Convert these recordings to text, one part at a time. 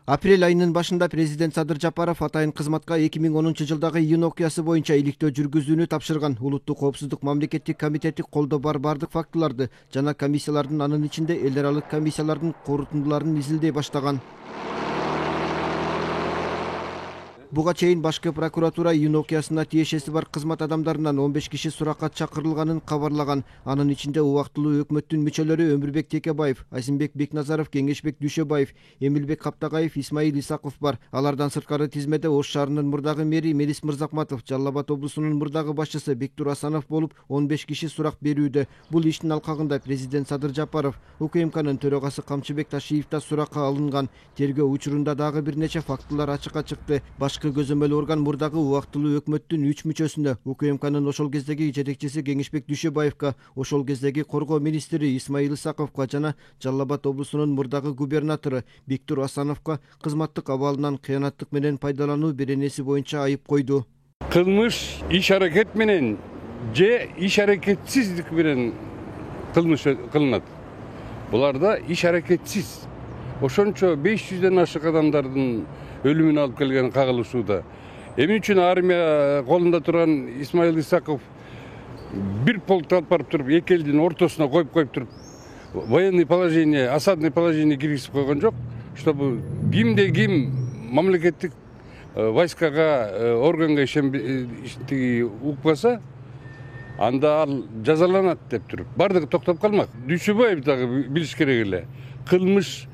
Апрель айынын башында президент Садыр Жапаров атайын кызматка 2010-жылдагы июнь окуясы боюнча иликтөө жүргүзүүнү тапшырган. Улуттук коопсуздук мамлекеттик комитети колдоо бар бардык фактыларды жана комиссиялардын, анын ичинде эл аралык комиссиялардын корутундуларын изилдей баштаган. Буга чейин башкы прокуратура июнь окуясына тиешеси бар кызмат адамдарынан 15 киши суракка чакырылганын кабарлаган. Анын ичинде убактылуу өкмөттүн мүчөлөрү Өмүрбек Текебаев, Азимбек Бекназаров, Кеңешбек Дүйшөбаев, Эмилбек Каптагаев, Исмаил Исаков бар. Алардан сырткары тизмеде Ош шаарынын мурдагы мэри Мелис Мырзакматов, Жалал Абад облусунун мурдагы башчысы Бектур Асанов болуп 15 киши сурак берүүдө. Бул иштин алкагында президент Садыр Жапаров, УКМКнын төрагасы Камчыбек Ташиев да суракка алынган. Тергөө учурунда дагы бир нече фактылар ачыкка чыкты. Башкы көзөмөл орган мурдагы убактылуу өкмөттүн 3 мүчөсүнө, УКМКнын ошол кездеги жетекчиси Кеңешбек Дүйшөбаевка, ошол кездеги коргоо министри Исмаил Исаковго жана Жалал Абад облусунун мурдагы губернатору Бектур Асановго кызматтык абалынан кыянаттык менен пайдалануу беренеси боюнча айып койду. Кылмыш иш аракет менен же иш аракетсиздик менен кылмыш кылынат. Буларда иш аракетсиз. Ошончо 500ден ашык адамдардын өлүмүн алып келген кагылышууда. Эмне үчүн армия колунда турган Исмаил Исаков бир полк алып барып туруп, эки элдин ортосуна коюп туруп, военный положение, осадный положение киргизип койгон жок, чтобы кимде ким мамлекеттик войскага, органга укпаса, анда ал жазаланат деп туруп. Бардыгы токтоп калмак. Дүйшөбаев дагы билиш керек эле. Кылмыш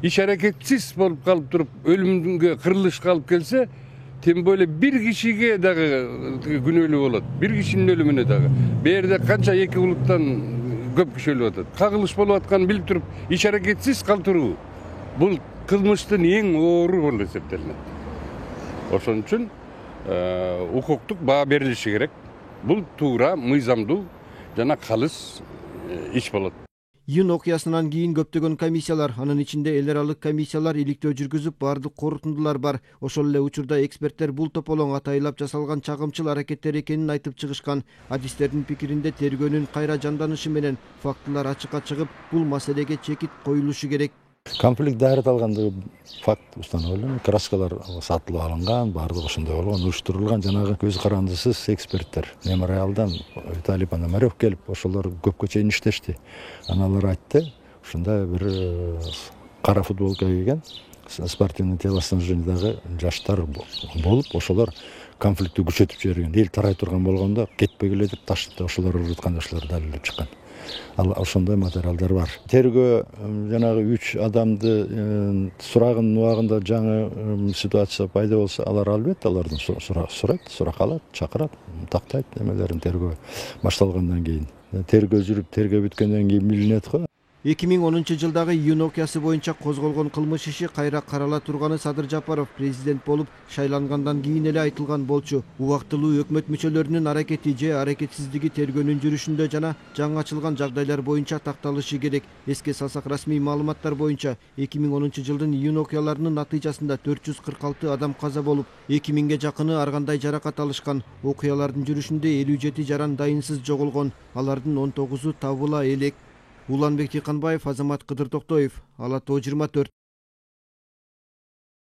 иш аракетсиз болуп калып туруп, өлүмгө, кырылышка алып келсе, тем более бир кишиге дагы күнөөлүү болот. Бир кишинин өлүмүнө дагы. Берде канча эки улуттан көп киши өлүп атат. Кагылыш болуп атканын билип туруп, иш аракетсиз калтыруу бул кылмыштын эң оору болуп эсептелинет. Ошон үчүн укуктук баа берилиши керек. Бул туура, мыйзамдуу жана калыс иш болот. Июнь окуясынан кийин көптөгөн комиссиялар, анын ичинде эл аралык комиссиялар иликтөө жүргүзүп, бардык корутундулар бар. Ошол эле учурда эксперттер бул тополоң атайлап жасалган чагымчыл аракеттер экенин айтып чыгышкан. Адистердин пикиринде тергөөнүн кайра жанданышы менен фактылар ачыкка чыгып, бул маселеге чекит коюлушу керек. Конфликт дайрыталгандыгы факт установлен, краскалар сатылып алынган, бардыгы ошондой болгон, уюштурулган. Жанагы көз карандысыз эксперттер мемориалдан Виталий Пономарев келип, ошолор көпкө чейин иштешти. Аналар айтты, ушундай бир кара футболка кийген, спортивный телоснабжениедагы жаштар болуп, ошолор конфликтти күчөтүп жиберген. Эл тарай турган болгондо кетпегиле деп ташты, ошолор уруткан, ошолор далилдеп чыккан. Ал ошондой материалдар бар. Тергөө жанагы 3 адамды сурагын убагында жаңы ситуация пайда болсо, алар албетте алардан сурак алат, чакырат, тактайт эмелерин тергөө башталгандан кийин. Тергөө жүрүп, тергөө бүткөндөн кийин билинет го. 2010-жылдагы июнь окуясы боюнча козголгон кылмыш иши кайра карала турганы Садыр Жапаров президент болуп шайлангандан кийин эле айтылган болчу. Убактылуу өкмөт мүчөлөрүнүн аракети же аракетсиздиги тергөөнүн жүрүшүндө жана жаңы ачылган жагдайлар боюнча такталышы керек. Эске салсак, расмий маалыматтар боюнча 2010-жылдын июнь окуяларынын натыйжасында 446 адам каза болуп, 2000ге жакыны ар кандай жаракат алышкан. Окуялардын жүрүшүндө 57 жаран дайынсыз жоголгон. Алардын 19-у табыла элек. Уланбек Тиканбаев, Азамат Кыдыр Токтоев, Ала Тоо 24.